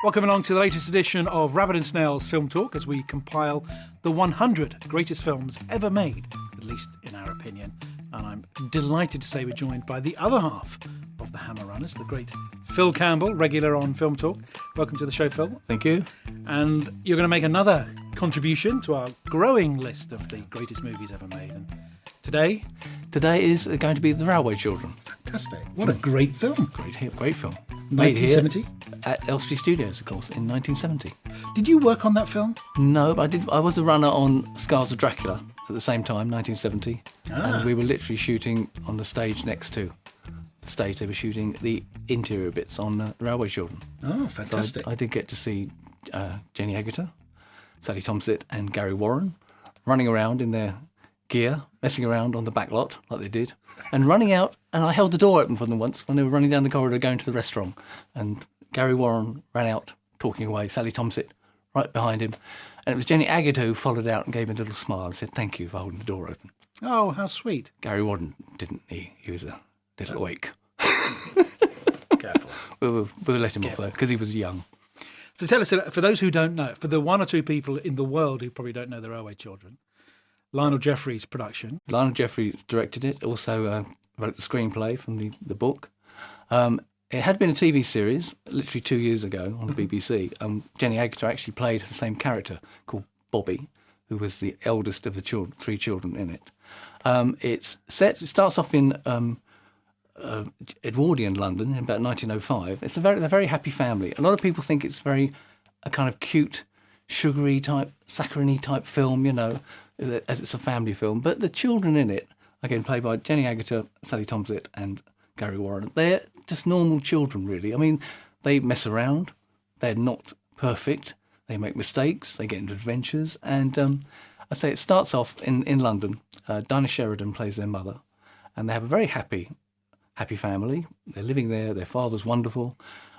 Welcome along to the latest edition of Rabbit and Snail's Film Talk as we compile the 100 greatest films ever made, at least in our opinion. And I'm delighted to say we're joined by the other half of the Hammer Runners, the great Phil Campbell, regular on Film Talk. Welcome to the show, Phil. Thank you. And you're going to make another contribution to our growing list of the greatest movies ever made. And today is going to be The Railway Children. Fantastic. What a great film. Great film. 1970? At Elstree Studios, of course, in 1970. Did you work on that film? No, but I was a runner on Scars of Dracula at the same time, 1970. And we were literally shooting on the stage next to the stage. They were shooting the interior bits on The Railway Children. Oh, fantastic. So I did get to see Jenny Agutter, Sally Thomsett and Gary Warren running around in their gear, messing around on the back lot like they did, and running out, and I held the door open for them once when they were running down the corridor going to the restaurant, and Gary Warren ran out talking away, Sally Thomsett right behind him, and it was Jenny Agutter who followed out and gave me a little smile and said thank you for holding the door open. Oh, how sweet. Gary Warren didn't, he was a little awake. Careful. We'll let him off though, because he was young. So tell us, for those who don't know, for the one or two people in the world who probably don't know The Railway Children, Lionel Jeffries' production. Lionel Jeffries directed it, also wrote the screenplay from the book. It had been a TV series, literally 2 years ago on the BBC. Jenny Agutter actually played the same character called Bobby, who was the eldest of the three children in it. It starts off in Edwardian London in about 1905. It's they're a very happy family. A lot of people think it's a kind of cute, sugary type, saccharine type film, as it's a family film. But the children in it, again, played by Jenny Agutter, Sally Thomsett and Gary Warren, they're just normal children, really. I mean, they mess around. They're not perfect. They make mistakes. They get into adventures. And I say it starts off in London. Dinah Sheridan plays their mother. And they have a very happy family. They're living there. Their father's wonderful.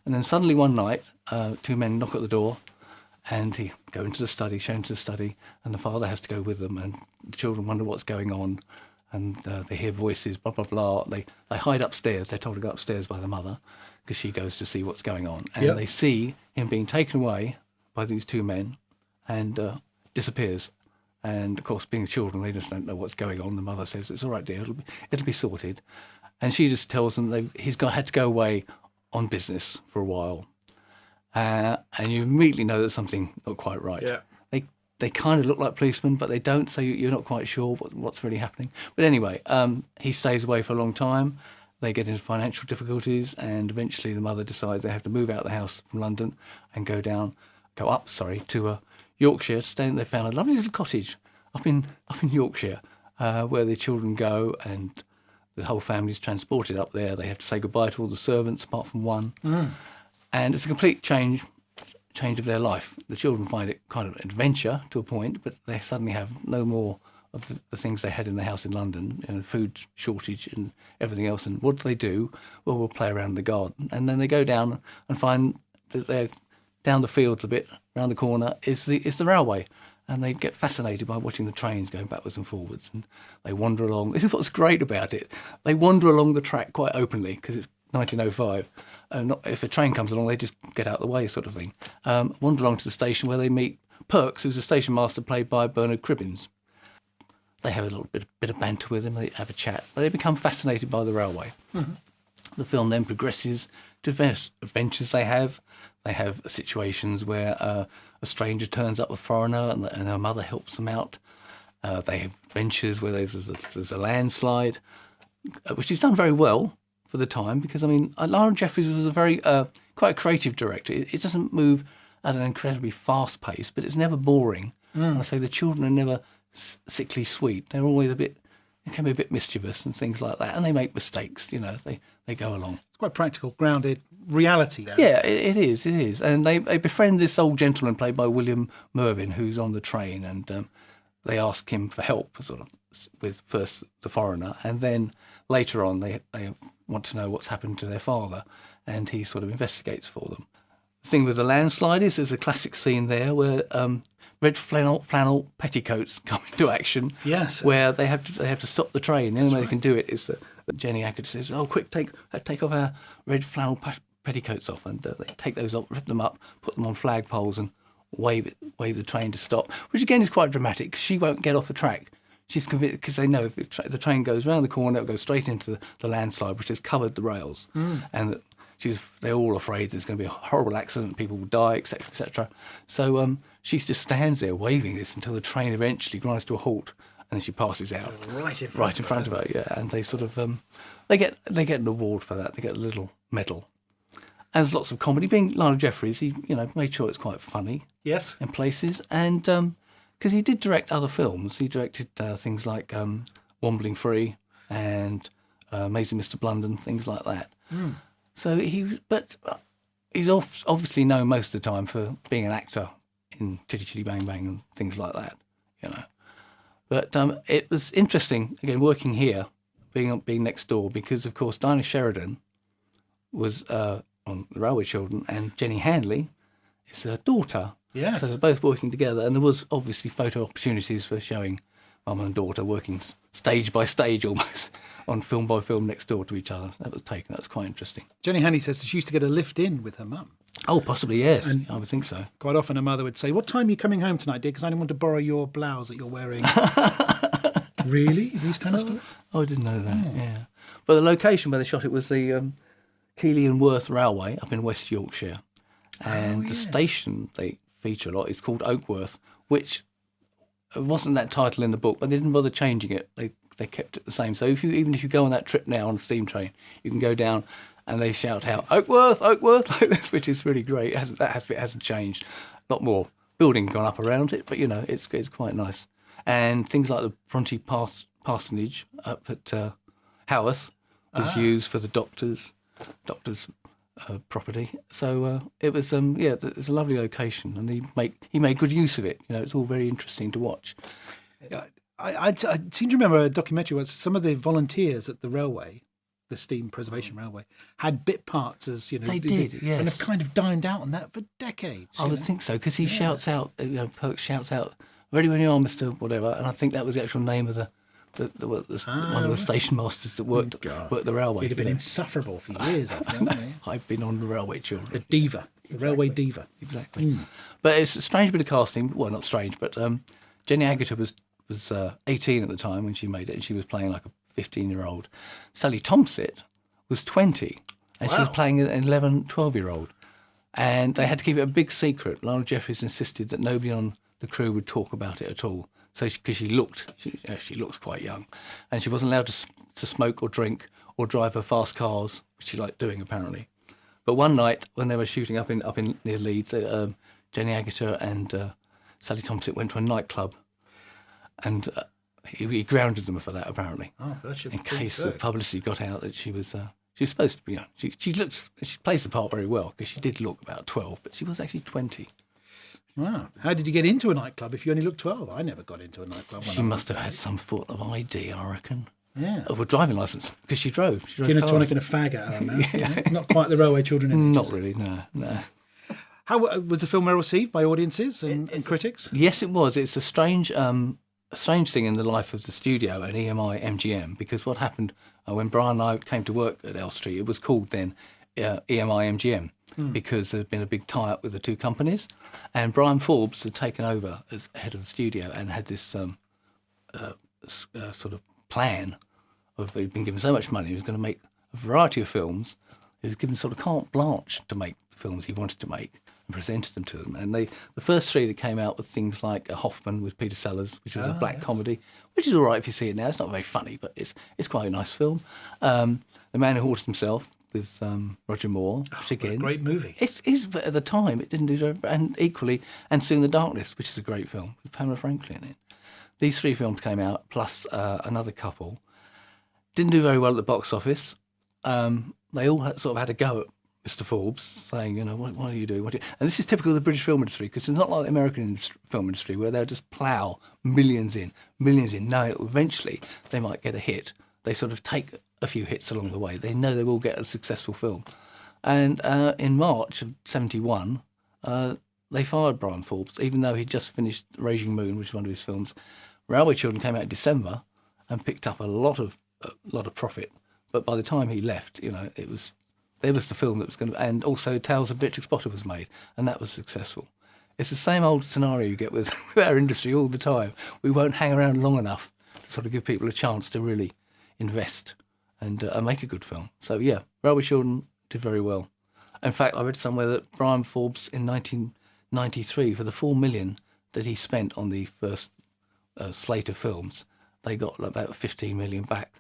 And then suddenly one night, two men knock at the door. And he go into the study, show into the study, and the father has to go with them. And the children wonder what's going on. And they hear voices, blah, blah, blah. They hide upstairs. They're told to go upstairs by the mother because she goes to see what's going on. And They see him being taken away by these two men and disappears. And, of course, being children, they just don't know what's going on. The mother says, it's all right, dear, it'll be sorted. And she just tells them he's had to go away on business for a while. And you immediately know there's something not quite right. Yeah. They kind of look like policemen, but they don't, so you're not quite sure what's really happening. But anyway, he stays away for a long time. They get into financial difficulties, and eventually the mother decides they have to move out of the house from London and go up to Yorkshire to stay. They found a lovely little cottage up in Yorkshire where the children go, and the whole family's transported up there. They have to say goodbye to all the servants apart from one. And it's a complete change of their life. The children find it kind of an adventure to a point, but they suddenly have no more of the things they had in the house in London, food shortage and everything else. And what do? Well, we'll play around in the garden. And then they go down and find that they're down the fields a bit, around the corner, is the railway. And they get fascinated by watching the trains going backwards and forwards. And they wander along. This is what's great about it. They wander along the track quite openly because it's 1905. If a train comes along, they just get out of the way, sort of thing. Wander along to the station where they meet Perks, who's a station master played by Bernard Cribbins. They have a little bit of banter with him. They have a chat, but they become fascinated by the railway. Mm-hmm. The film then progresses to various adventures they have. They have situations where a stranger turns up, a foreigner, and her mother helps them out. They have adventures where there's a landslide, which is done very well for the time, because, Lionel Jeffries was a very, quite a creative director. It doesn't move at an incredibly fast pace, but it's never boring. And I say the children are never sickly sweet. They're always they can be a bit mischievous and things like that, and they make mistakes, they go along. It's quite practical, grounded reality there. Yeah, it is. And they befriend this old gentleman played by William Mervyn, who's on the train, and they ask him for help, sort of, with first the foreigner, and then later on they want to know what's happened to their father, and he sort of investigates for them. The thing with the landslide is there's a classic scene there where red flannel petticoats come into action. Yes. Where they have to stop the train. The only way they can do it is that Jenny Agutter says, "Oh, quick, take off our red flannel petticoats off, and they take those off, rip them up, put them on flagpoles, and wave the train to stop. Which again is quite dramatic, because she won't get off the track. She's convinced, because they know if the train goes round the corner, it'll go straight into the landslide, which has covered the rails, and that they're all afraid there's going to be a horrible accident, people will die, etc., etc. So she just stands there waving this until the train eventually grinds to a halt, and then she passes out Right in front of her. Yeah, and they sort of they get an award for that. They get a little medal. And there's lots of comedy. Being Lionel Jeffries, he made sure it's quite funny. Yes. In places, and because he did direct other films, he directed things like Wambling Free and Amazing Mr. Blunden, things like that. So he's obviously known most of the time for being an actor in Chitty Chitty Bang Bang and things like that, But it was interesting again working here, being next door, because of course Dinah Sheridan was on The Railway Children, and Jenny Handley is her daughter. Yes. So they're both working together, and there was obviously photo opportunities for showing mum and daughter working stage by stage almost on film by film next door to each other. That was quite interesting. Jenny Hanley says that she used to get a lift in with her mum. Oh, possibly, yes. I would think so. Quite often her mother would say, "What time are you coming home tonight, dear? Because I only want to borrow your blouse that you're wearing." Really? These kind of stuff? Oh, I didn't know that, yeah. But the location where they shot it was the Keighley and Worth Railway up in West Yorkshire. And the station they feature a lot is called Oakworth, which wasn't that title in the book, but they didn't bother changing it. They kept it the same. So even if you go on that trip now on a steam train, you can go down and they shout out Oakworth, Oakworth, like this, which is really great. That bit hasn't changed. A lot more building gone up around it, but it's quite nice. And things like the Bronte parsonage up at Haworth was used for the doctor's property. So it was it's a lovely location, and he made good use of it. It's all very interesting to watch. I seem to remember a documentary where some of the volunteers at the railway, the Steam Preservation Railway, had bit parts as They did, yes, and have kind of dined out on that for decades. I would think so, because he shouts out, Perks shouts out, "Ready when you are, Mr. Whatever," and I think that was the actual name of one of the station masters that worked the railway. He'd have been insufferable for years. I think. I've been on the Railway Children. A diva, the railway diva. Exactly. But it's a strange bit of casting. Well, not strange, but Jenny Agutter was 18 at the time when she made it, and she was playing like a 15-year-old. Sally Thomsett was 20, and she was playing an 11, 12-year-old. And they had to keep it a big secret. Lionel Jeffries insisted that nobody on the crew would talk about it at all. So, because she looks quite young, and she wasn't allowed to smoke or drink or drive her fast cars, which she liked doing apparently. But one night when they were shooting up in near Leeds, Jenny Agutter and Sally Thomsett went to a nightclub, and he grounded them for that apparently. Oh, that should in case the publicity got out that she was supposed to be. She plays the part very well, because she did look about 12, but she was actually 20. Wow. How did you get into a nightclub if you only looked 12? I never got into a nightclub. She must have had some sort of ID, I reckon. Yeah. Of a driving licence, because she drove. Gin and tonic and a fag out of her mouth. Not quite the Railway Children image. Not really, no. How was the film well received by audiences and critics? Yes, it was. It's a strange thing in the life of the studio at EMI MGM, because what happened when Brian and I came to work at Elstree, it was called then EMI MGM, because there had been a big tie-up with the two companies, and Brian Forbes had taken over as head of the studio and had this sort of plan of, he'd been given so much money, he was going to make a variety of films. He was given sort of carte blanche to make the films he wanted to make and presented them to them. And the first three that came out were things like Hoffman with Peter Sellers, which was a black comedy, which is all right if you see it now. It's not very funny, but it's quite a nice film. The Man Who Horsed Himself with Roger Moore, which again, a great movie. It's at the time it didn't do, and equally, and Soon the Darkness, which is a great film with Pamela Franklin in it. These three films came out, plus another couple. Didn't do very well at the box office. They all sort of had a go at Mr. Forbes, saying, what do you do? And this is typical of the British film industry, because it's not like the American film industry where they'll just plough millions in. No, eventually they might get a hit. They sort of take a few hits along the way. They know they will get a successful film. And in March of 1971, they fired Brian Forbes, even though he'd just finished Raging Moon, which is one of his films. Railway Children came out in December and picked up a lot of profit. But by the time he left, it was there was the film that was going to, and also Tales of Beatrix Potter was made, and that was successful. It's the same old scenario you get with our industry all the time. We won't hang around long enough to sort of give people a chance to really invest and make a good film. So yeah, Railway Children did very well. In fact, I read somewhere that Brian Forbes in 1993, for the $4 million that he spent on the first slate of films, they got about 15 million back.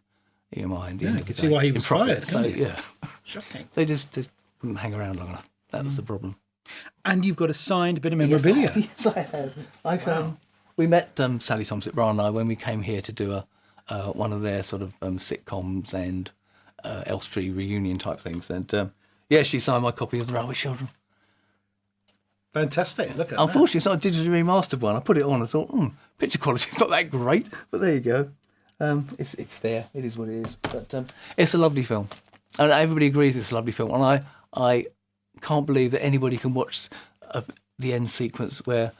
EMI in the end of the day. You can see why he was profit. fired. So can't you? yeah, Shocking. they just wouldn't hang around long enough. That was the problem. And you've got a signed bit of memorabilia. Yes, I have. We met Sally Thomsett Bernard and I when we came here to do one of their sort of sitcoms and Elstree reunion type things, and she signed my copy of The Railway Children. Fantastic. Look at Unfortunately, it's not a digitally remastered one. I put it on. I thought, picture quality's not that great, but there you go. It's there. It is what it is. But it's a lovely film, and everybody agrees it's a lovely film. And I can't believe that anybody can watch the end sequence where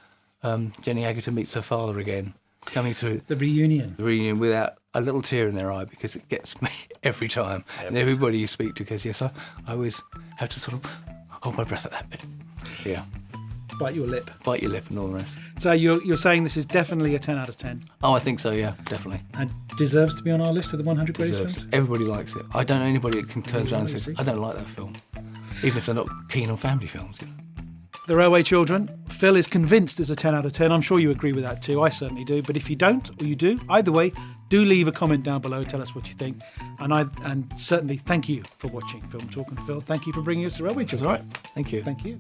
Jenny Agutter meets her father again, coming through the reunion without a little tear in their eye, because it gets me every time. And everybody you speak to goes, yes, I always have to sort of hold my breath at that bit. Yeah. Bite your lip and all the rest. So you're saying this is definitely a 10 out of 10? Oh, I think so, yeah, definitely. And deserves to be on our list of the 100 greatest Deserves films? it. Everybody likes it. I don't know anybody that can turn around and says, I don't like that film, even if they're not keen on family films. You know? The Railway Children. Phil is convinced it's a 10 out of 10. I'm sure you agree with that too. I certainly do. But if you don't, or you do, either way, do leave a comment down below. Tell us what you think. And certainly thank you for watching Film Talk. And Phil, thank you for bringing us The Railway Children. That's all right. Thank you. Thank you.